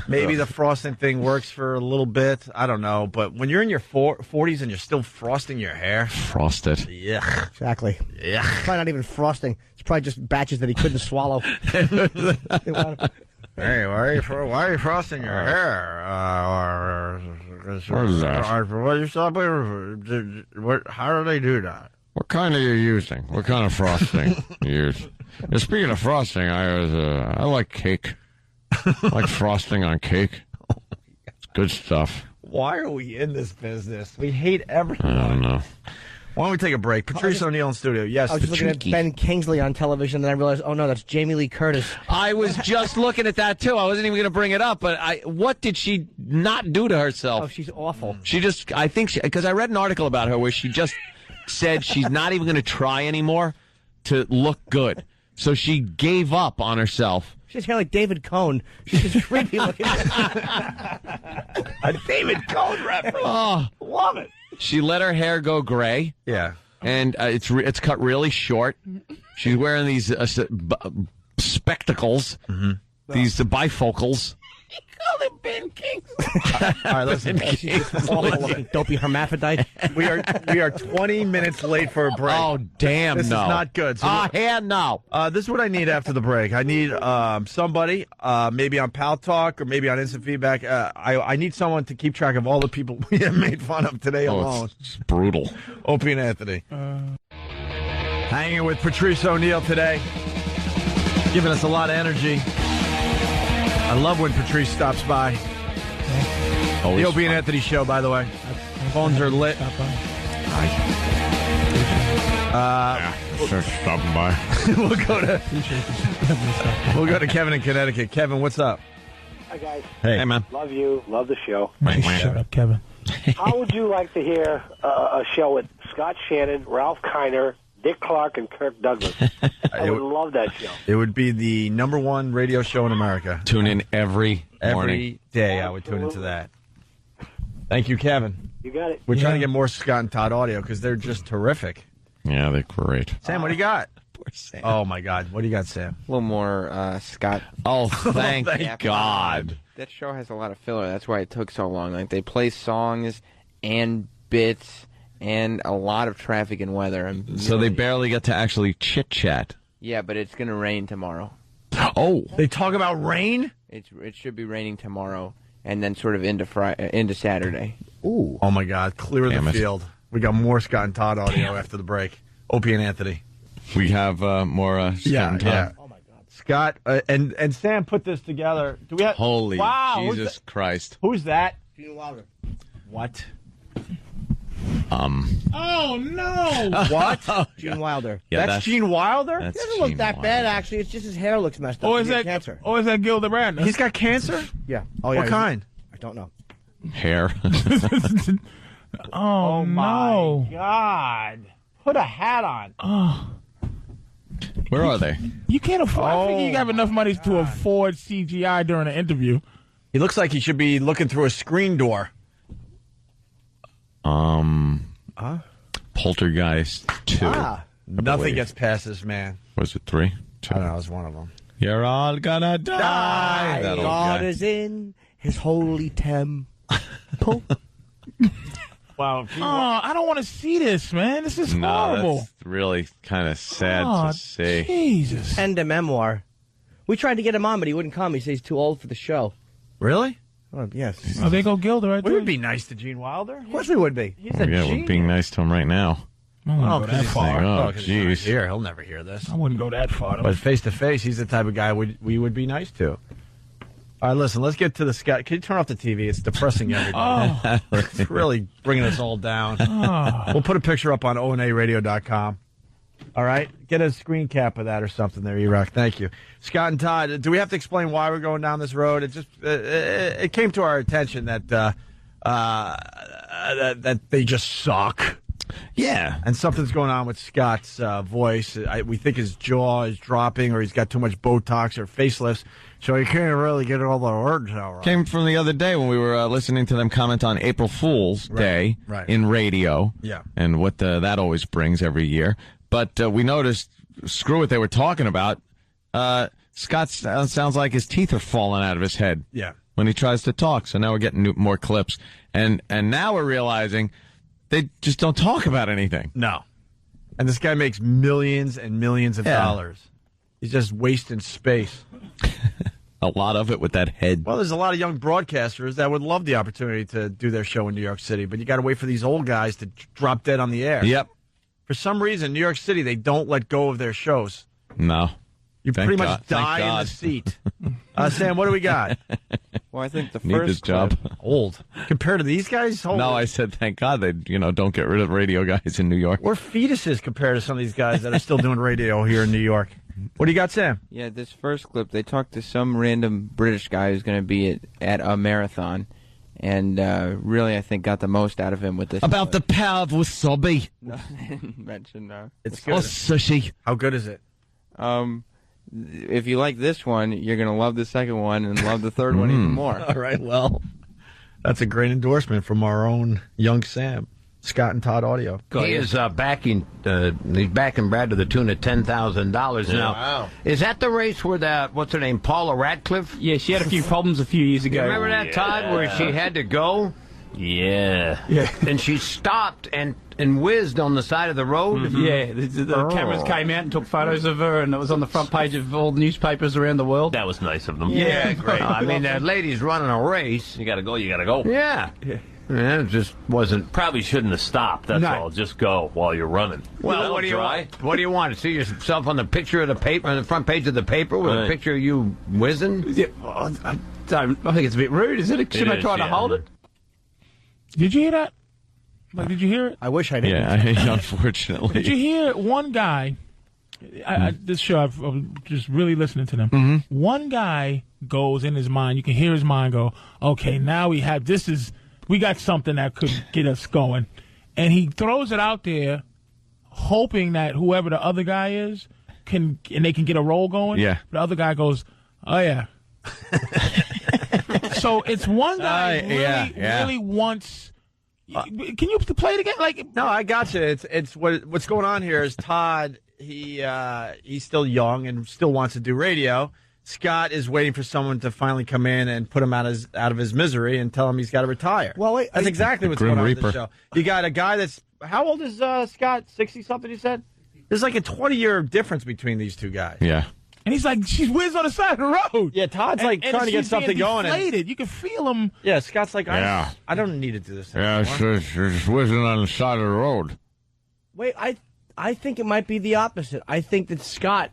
maybe the frosting thing works for a little bit. I don't know. But when you're in your 40s and you're still frosting your hair. Frost it. Yuck. Exactly. Yeah. It's probably not even frosting. It's probably just batches that he couldn't swallow. Hey, why are you frosting your hair? What is that? How do they do that? What kind are you using? What kind of frosting you use? Speaking of frosting, I like cake. I like frosting on cake. It's good stuff. Why are we in this business? We hate everything. I don't know. Why don't we take a break? Patrice O'Neill in studio. Yes, I was just looking at Ben Kingsley on television, and then I realized, oh no, that's Jamie Lee Curtis. I was just looking at that too. I wasn't even going to bring it up, but what did she not do to herself? Oh, she's awful. She just, I think, because I read an article about her where she just said she's not even going to try anymore to look good. So she gave up on herself. She's kind of like David Cohn. She's just creepy looking. A David Cohn reference. Oh, love it. She let her hair go gray. Yeah. And it's cut really short. She's wearing these spectacles, these bifocals. Call him Ben Kingsley. All right, listen. Awful looking dopey hermaphrodite. We are 20 minutes late for a break. Oh, damn, This no. is not good. So no. this is what I need after the break. I need somebody, maybe on Pal Talk or maybe on Instant Feedback. I need someone to keep track of all the people we have made fun of today alone. It's brutal. Opie and Anthony. Hanging with Patrice O'Neill today. Giving us a lot of energy. I love when Patrice stops by. The Opie and Anthony show, by the way. Phones are lit. Sure, stopping by. We'll go to Kevin in Connecticut. Kevin, what's up? Hi, guys. Hey, man. Love you. Love the show. Shut up, Kevin. How would you like to hear a show with Scott Shannon, Ralph Kiner, Dick Clark, and Kirk Douglas? I would love that show. It would be the #1 radio show in America. Tune in every morning. Every day I would tune into that. Thank you, Kevin. You got it. We're trying to get more Scott and Todd audio because they're just terrific. Yeah, they're great. Sam, what do you got? Poor Sam. Oh, my God. What do you got, Sam? A little more Oh, Scott. thank Yeah, God. That show has a lot of filler. That's why it took so long. Like, they play songs and bits and a lot of traffic and weather. So they barely get to actually chit-chat. Yeah, but it's going to rain tomorrow. Oh. They talk about rain? It should be raining tomorrow and then sort of into Saturday. Ooh. Oh, my God. Clear Damn the it. field. We got more Scott and Todd audio after the break. Opie and Anthony. We have more Scott and Todd. Oh, my God. Scott and Sam put this together. Do we have? Holy wow, Jesus Christ. Who's that? Gene Wilder. What? Oh, no. What? Gene Wilder. Yeah, that's Gene Wilder? That's He doesn't look Gene that Wilder. bad, actually. It's just his hair looks messed up. Or He is has that cancer? Or is that Gilda Radner? He's got cancer? Yeah. Oh, yeah. What kind? I don't know. Hair. Oh, my no. God. Put a hat on. Oh, Where are they? you can't afford. I think you have enough money to afford CGI during an interview. He looks like he should be looking through a screen door. Poltergeist 2. Nothing gets past this man. Was it 3? 2. I don't know. It was one of them. You're all gonna die. That old God guy. is in his holy temple. Wow. Oh, I don't want to see this, man. This is No, horrible. that's really kind of sad Oh, to see. Jesus. Penned a memoir We tried to get him on, but he wouldn't come. He says he's too old for the show. Really? Oh, yes. Oh, there go Gilda right We there. would be nice to Gene Wilder. Of course we would be. He's a Yeah, genius. we're being nice to him right now. I wouldn't go that far. Oh, 'cause he's not jeez. here. He'll never hear this. I wouldn't go that far. But face to face, he's the type of guy we would be nice to. All right, listen, let's get to the Scott. Can you turn off the TV? It's depressing everybody. It's really bringing us all down. We'll put a picture up on onaradio.com. All right? Get a screen cap of that or something there, E-Rock. Thank you. Scott and Todd, do we have to explain why we're going down this road? It just it came to our attention that that they just suck. Yeah. And something's going on with Scott's voice. We think his jaw is dropping or he's got too much Botox or facelifts, so he can't really get all the words out right. Came from the other day when we were listening to them comment on April Fool's Day in radio. Yeah. And what that always brings every year. But we noticed, screw what they were talking about, Scott sounds like his teeth are falling out of his head. Yeah. When he tries to talk. So now we're getting more clips. And now we're realizing they just don't talk about anything. No. And this guy makes millions and millions of dollars. He's just wasting space. A lot of it with that head. Well, there's a lot of young broadcasters that would love the opportunity to do their show in New York City, but you got to wait for these old guys to drop dead on the air. Yep. For some reason, New York City, they don't let go of their shows. No. You Thank pretty God. much die Thank in the God. seat. Sam, what do we got? Well, I think the Need this first job. Old. Compared to these guys? No, I said thank God they don't get rid of radio guys in New York. We're fetuses compared to some of these guys that are still doing radio here in New York. What do you got, Sam? Yeah, this first clip, they talked to some random British guy who's going to be at a marathon, and really, I think, got the most out of him with this. About the power of wasabi. No, they didn't mention It's Or good. sushi. How good is it? If you like this one, you're going to love the second one and love the third one even more. All right, well, that's a great endorsement from our own young Sam. Scott and Todd Audio. He is backing. He's backing Brad to the tune of $10,000 now. Wow. Is that the race where what's her name, Paula Radcliffe? Yeah, she had a few problems a few years ago. You remember that, Todd, where she had to go? Yeah. And she stopped and whizzed on the side of the road. Yeah, the cameras came out and took photos of her, and it was on the front page of all the newspapers around the world. That was nice of them. Yeah, great. I mean, that lady's running a race. You gotta go, you gotta go. Yeah. It just wasn't. Probably shouldn't have stopped, that's all. Just go while you're running. Well, what do you want? What do you want? To see yourself on the picture of the paper, on the front page of the paper, with a picture of you whizzing? Yeah, I think it's a bit rude, isn't it? Shouldn't I try to hold it? Did you hear that? Like, did you hear it? I wish I didn't. Yeah, unfortunately. Did you hear one guy? This show, I'm just really listening to them. One guy goes in his mind. You can hear his mind go, okay, now we got something that could get us going. And he throws it out there, hoping that whoever the other guy is and they can get a roll going. Yeah. The other guy goes, oh, yeah. So it's one guy really wants. Can you play it again? Like, no, I got you. It's what's going on here is Todd. He's still young and still wants to do radio. Scott is waiting for someone to finally come in and put him out of his misery and tell him he's got to retire. Well, wait, that's exactly what's going on with the Reaper. show. You got a guy that's how old is Scott? 60-something. You said there's like a 20-year difference between these two guys. Yeah. and he's like, she's whizzed on the side of the road. Yeah, Todd's like trying to get something going. Deflated. You can feel him. Yeah, Scott's like, Yeah. I don't need to do this Yeah, anymore. she's whizzing on the side of the road. Wait, I think it might be the opposite. I think that Scott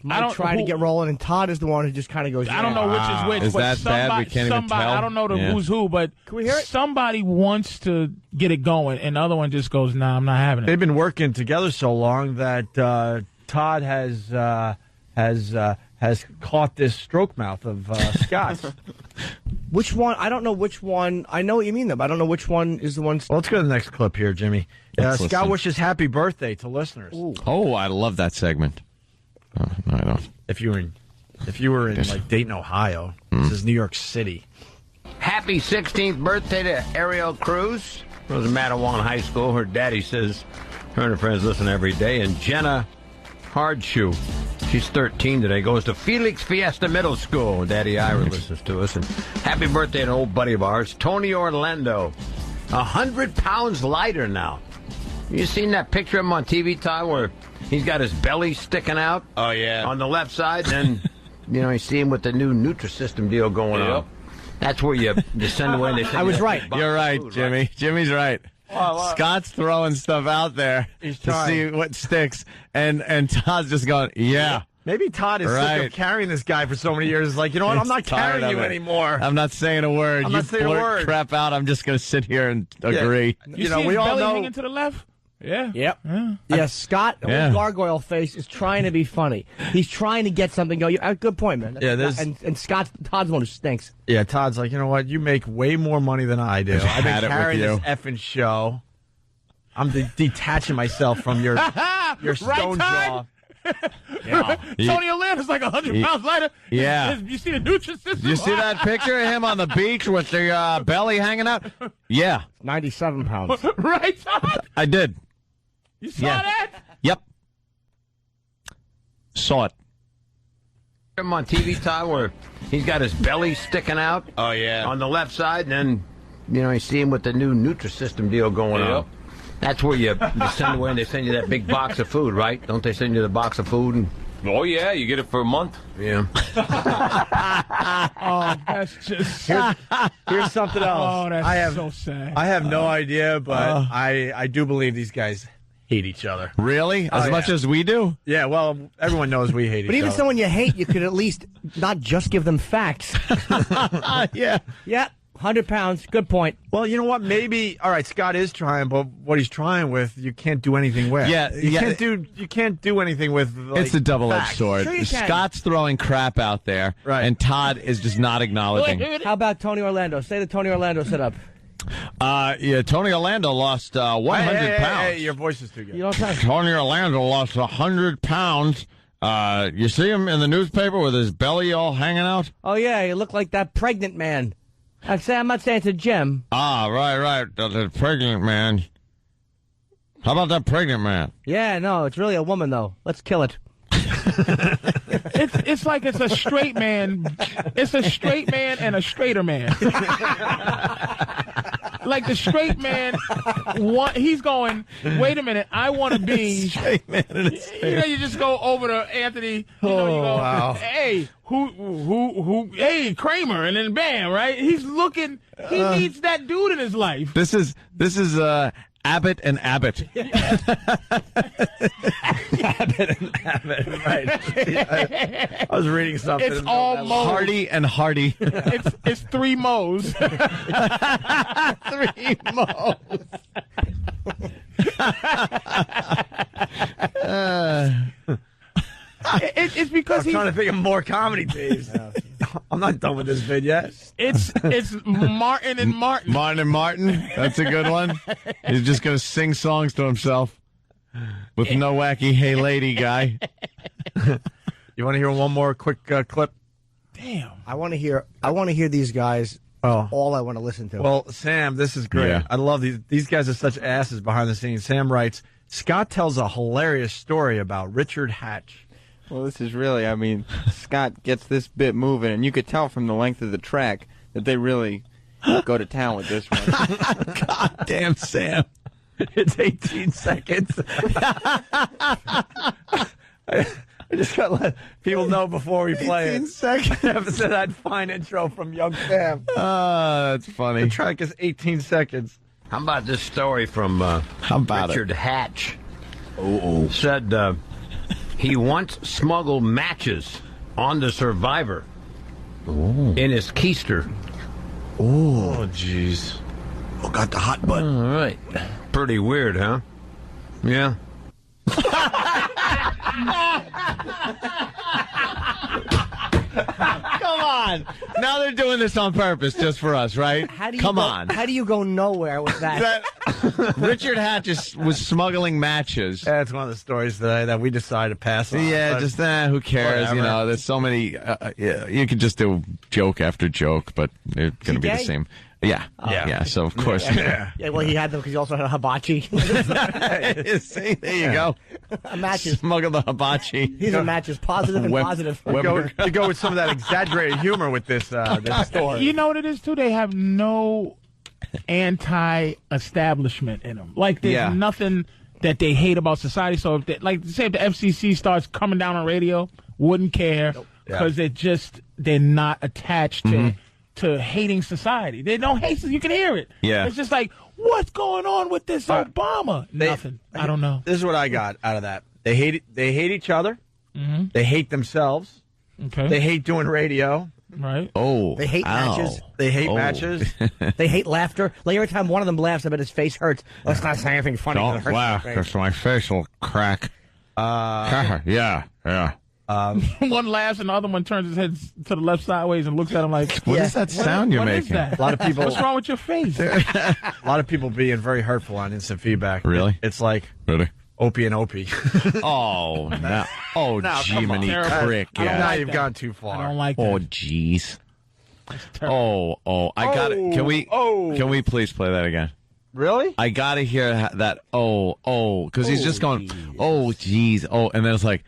might try to get rolling, and Todd is the one who just kind of goes. I don't know which is which. Is but that somebody, bad? We can't even tell? I don't know who's who, but can we hear it? Somebody wants to get it going, and the other one just goes, "Nah, I'm not having it." They've been working together so long that Todd has caught this stroke mouth of Scott. Which one? I don't know which one. I know what you mean, though, but I don't know which one is the one. Well, let's go to the next clip here, Jimmy. Let's Scott listen. wishes happy birthday to listeners. Ooh. Oh, I love that segment. Oh, no, I don't. If you were in like Dayton, Ohio, this is New York City. Happy 16th birthday to Ariel Cruz. Was in Mattawan High School. Her daddy says her and her friends listen every day. And Jenna Hardshoe, she's 13 today, goes to Felix Fiesta Middle School. Daddy Ira listens to us. And happy birthday to an old buddy of ours, Tony Orlando. 100 pounds lighter now. You seen that picture of him on TV, Todd, where he's got his belly sticking out? Oh, yeah. On the left side, and you see him with the new Nutrisystem deal going on. That's where you send away and they send I was right. You're right, food, Jimmy. Right? Jimmy's right. Scott's throwing stuff out there to see what sticks, and Todd's just going, yeah. Maybe Todd is sick of carrying this guy for so many years. It's like, you know what? I'm not carrying you anymore. I'm not saying a word. I'm you not saying a word. Crap out. I'm just going to sit here and agree. You know, we all know. Hanging to the left. Yeah. Yep. Yeah. Scott, old gargoyle face, is trying to be funny. He's trying to get something going. Good point, man. And Todd's one who stinks. Yeah, Todd's like, you know what? You make way more money than I do. I've been carrying this effing show. I'm detaching myself from your stone jaw. Tony Orlando's like 100 pounds lighter. Yeah. You see the Nutrisystem? You see that picture of him on the beach with the belly hanging out? Yeah. 97 pounds. Right, Todd? I did. You saw that? Yep. Saw it. Him on TV, Todd, where he's got his belly sticking out. Oh, yeah. On the left side, and then, you see him with the new Nutrisystem deal going on. That's where you send away and they send you that big box of food, right? Don't they send you the box of food? And... Oh, yeah, you get it for a month. Yeah. Oh, that's just... Here's something else. Oh, that's so sad. I have no idea, but I do believe these guys hate each other. Really? As much as we do? Yeah, well, everyone knows we hate each other. But even someone you hate, you could at least not just give them facts. Yeah. Yeah. 100 pounds. Good point. Well, you know what? Maybe, all right, Scott is trying, but what he's trying with, you can't do anything with. Yeah. You can't do anything with, like, it's a double-edged sword. Sure you can. Scott's throwing crap out there, and Todd is just not acknowledging. How about Tony Orlando? Say the Tony Orlando set up. Yeah, Tony Orlando lost 100 pounds. Hey, your voice is too good. You don't talk. Tony Orlando lost 100 pounds. You see him in the newspaper with his belly all hanging out? Oh, yeah, he looked like that pregnant man. I'm not saying it's a Jim. Ah, right. The pregnant man. How about that pregnant man? Yeah, no, it's really a woman, though. Let's kill it. It's like it's a straight man. It's a straight man and a straighter man. Like the straight man, he's going, wait a minute, I want to be. Straight man and a straighter. You just go over to Anthony. You go, wow. Hey, who? Hey, Kramer, and then bam, right? He's looking. He needs that dude in his life. This is Abbott and Abbott. Abbott and Abbott, right. I was reading something. It's all Mo's. Hardy and Hardy. It's three Mo's. Three Mo's. It's because I'm trying to think of more comedy, Dave. I'm not done with this vid yet. It's Martin and Martin. Martin and Martin. That's a good one. He's just going to sing songs to himself with no wacky hey lady guy. You want to hear one more quick clip? Damn. I want to hear these guys. All I want to listen to. Well, Sam, this is great. Yeah. I love these. These guys are such asses behind the scenes. Sam writes, Scott tells a hilarious story about Richard Hatch. Well, this is really, I mean, Scott gets this bit moving, and you could tell from the length of the track that they really go to town with this one. God damn, Sam. It's 18 seconds. I just got to let people know before we play 18 it. seconds. After that fine intro from Young Sam. That's funny. The track is 18 seconds. How about this story from Richard Hatch? Said he once smuggled matches on the Survivor in his keister. Oh, jeez. Oh, got the hot button. All right. Pretty weird, huh? Yeah. Come on. Now they're doing this on purpose just for us, right? Come on. How do you go nowhere with that? Richard Hatch was smuggling matches. That's one of the stories that we decided to pass on. Yeah, just who cares? Whatever. You know, there's so many. You could just do joke after joke, but they're going to be the same. Yeah. So of course. Yeah. Well, he had them because he also had a hibachi. See, there you go. Matches. Smuggle the hibachi. These are matches, positive and positive. You go with some of that exaggerated humor with this story. You know what it is too? They have no anti-establishment in them. Like there's nothing that they hate about society. So if say if the FCC starts coming down on radio, wouldn't care. Nope. because they're not attached to hating society. They don't hate. You can hear it. Yeah. It's just like, what's going on with this Obama? Nothing. I don't know. This is what I got out of that. They hate each other. Mm-hmm. They hate themselves. Okay. They hate doing radio. Right. Oh. They hate matches. They hate matches. They hate laughter. Like every time one of them laughs, I bet his face hurts. Let's not say anything funny. Don't laugh, because my face will crack. Yeah. One laughs and the other one turns his head to the left sideways and looks at him like, what is that sound you're making? A lot of people. What's wrong with your face? A lot of people being very hurtful on instant feedback. Really? It's like really Opie and Opie. Oh, no. Oh, Jiminy Crick. Yeah. Now you've gone too far. I don't like that. Oh, jeez. Oh, I got it. Can we please play that again? Really? I got to hear that. Because he's just going, oh, jeez. Oh, and then it's like,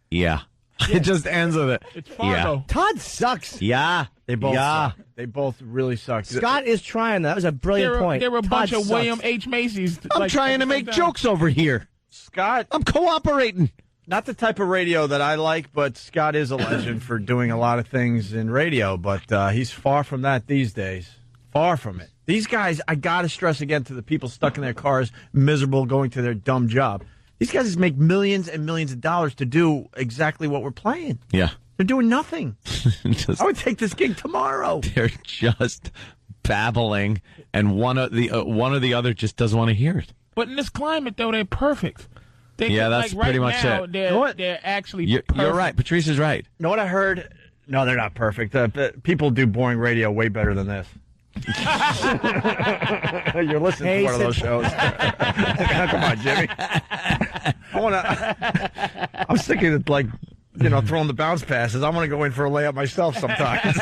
yeah. It just ends with it. It's Fargo. Todd sucks. Yeah. They both suck. They both really suck. Scott is trying. That was a brilliant point. There were a bunch of sucks. William H. Macy's. I'm trying to make jokes over here. Scott. I'm cooperating. Not the type of radio that I like, but Scott is a legend for doing a lot of things in radio, but he's far from that these days. Far from it. These guys, I got to stress again to the people stuck in their cars, miserable, going to their dumb job. These guys make millions and millions of dollars to do exactly what we're playing. Yeah. They're doing nothing. I would take this gig tomorrow. They're just babbling, and one or the other just doesn't want to hear it. But in this climate, though, they're perfect. That's right pretty much now, it. They're actually perfect. You're right. Patrice is right. You know what I heard? No, they're not perfect. People do boring radio way better than this. You're listening to one of those shows. Come on, Jimmy. I'm thinking of throwing the bounce passes. I want to go in for a layup myself sometimes.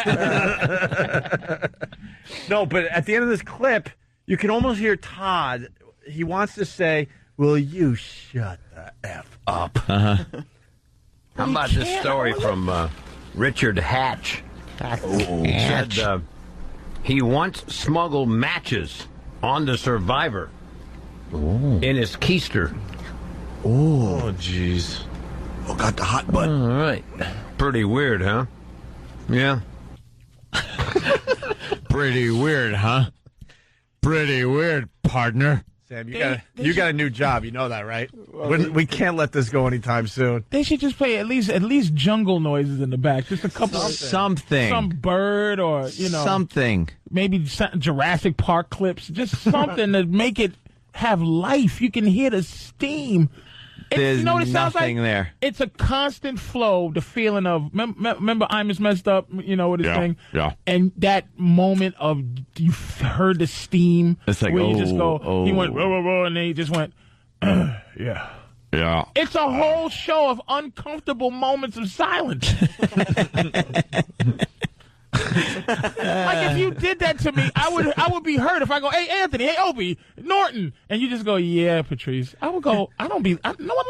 No, but at the end of this clip, you can almost hear Todd. He wants to say, "Will you shut the F up?" How about this story from Richard Hatch? He said he once smuggled matches onto Survivor in his keister. Oh, jeez. Oh, got the hot button. All right. Pretty weird, huh? Yeah. Pretty weird, huh? Pretty weird, partner. Sam, you got a new job. You know that, right? We can't let this go anytime soon. They should just play at least jungle noises in the back. Just a couple something. Some bird or something. Maybe Jurassic Park clips. Just something to make it have life. You can hear the steam. There's what it sounds nothing like? there. It's a constant flow, the feeling of, remember I'm Is Messed Up, with his thing? Yeah. And that moment of, you heard the steam. It's like, where you just go, he went, whoa, whoa, whoa, and then he just went, yeah. Yeah. It's a whole show of uncomfortable moments of silence. Like if you did that to me, I would be hurt if I go, hey Anthony, hey Opie, Norton, and you just go, yeah, Patrice. I would go, no one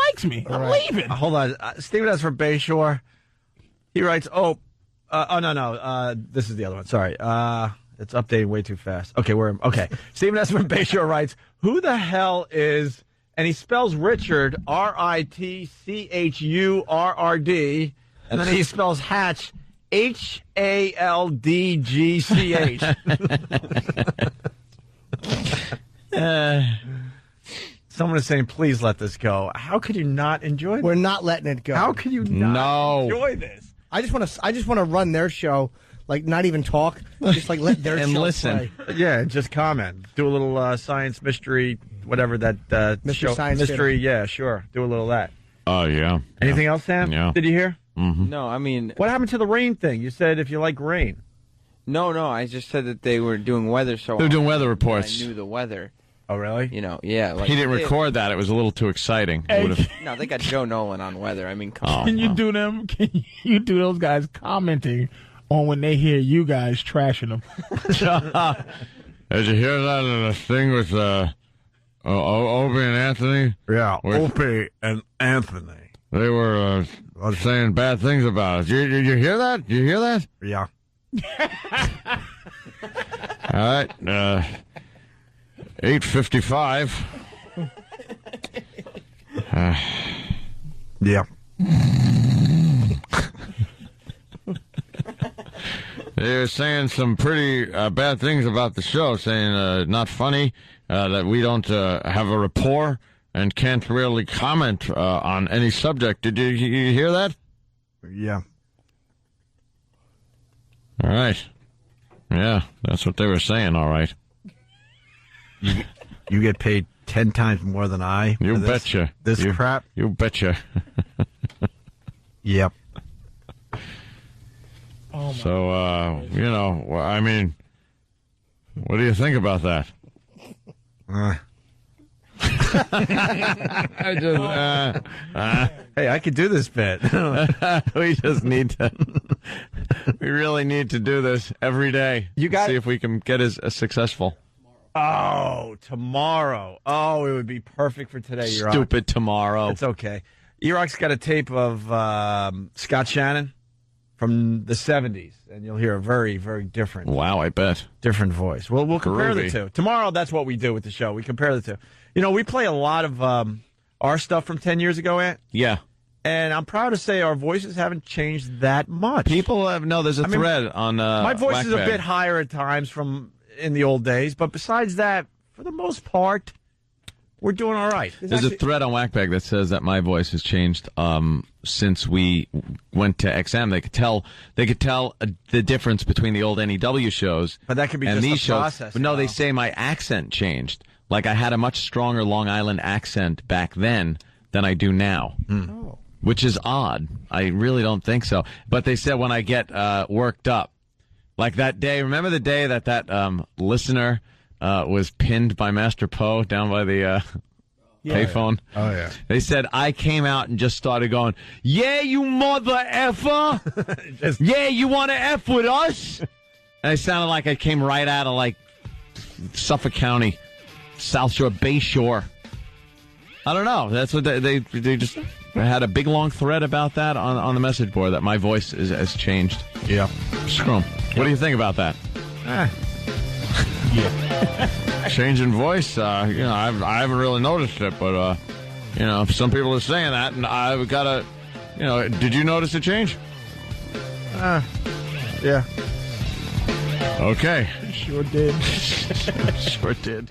likes me. I'm leaving. Hold on, Steven, that's from Bayshore. He writes, no, this is the other one. Sorry, it's updating way too fast. Okay. Steven S. from Bayshore writes, who the hell is, and he spells Richard RITCHURRD, and then he spells Hatch HALDGCH. Someone is saying, please let this go. How could you not enjoy this? We're not letting it go. How could you not enjoy this? I just want to run their show, like not even talk, just like let their and show listen. play. Yeah, just comment. Do a little science mystery, whatever that Mystery Science mystery. Theater. Yeah, sure. Do a little of that. Oh yeah. Anything else, Sam? Yeah. Did you hear? Mm-hmm. No, I mean, what happened to the rain thing? You said if you like rain. No, I just said that they were doing weather show. They're doing weather reports. I knew the weather. Oh, really? Yeah. Like, he didn't record that. It was a little too exciting. No, they got Joe Nolan on weather. I mean, come on. Can you do them? Can you do those guys commenting on when they hear you guys trashing them? Did you hear that thing with Opie and Anthony? Yeah, Opie and Anthony. They were saying bad things about us. Did you hear that? Did you hear that? Yeah. All right. 8:55. Yeah. They're saying some pretty bad things about the show, saying not funny, that we don't have a rapport and can't really comment on any subject. Did you hear that? Yeah. All right. Yeah, that's what they were saying, all right. You get paid 10 times more than I. You betcha. This crap? You betcha. Yep. So, I mean, what do you think about that? Hey, I could do this bit. We just need to. We really need to do this every day. See if we can get as successful. Oh, tomorrow. Oh, it would be perfect for today. Stupid tomorrow. It's okay. E-Rock's got a tape of Scott Shannon from the 70s, and you'll hear a very, very different. Wow, I bet. Different voice. Well, we'll compare the two. Tomorrow, that's what we do with the show. We compare the two. You know, we play a lot of our stuff from 10 years ago, Ant. Yeah. And I'm proud to say our voices haven't changed that much. People have, there's a thread on my voice Whack is a Bag. bit higher at times from in the old days, but besides that, for the most part, we're doing all right. There's a thread on Whackbag that says that my voice has changed since we went to XM. They could tell the difference between the old NEW shows, but that could be and just these a shows. process. But no, they say my accent changed. Like I had a much stronger Long Island accent back then than I do now, which is odd. I really don't think so. But they said when I get worked up, like that day. Remember the day that listener was pinned by Master Poe down by the payphone? Oh, yeah. They said I came out and just started going, yeah, you mother effer. Yeah, you want to F with us? And I sounded like I came right out of, like, Suffolk County, South Shore, Bay Shore. I don't know. That's what they just had a big, long thread about that on the message board, that my voice has changed. Yeah. Screw 'em. What do you think about that? Yeah. Change in voice, I haven't really noticed it, but, some people are saying that, and I've got to, did you notice a change? Yeah. Okay. Sure did. Sure did.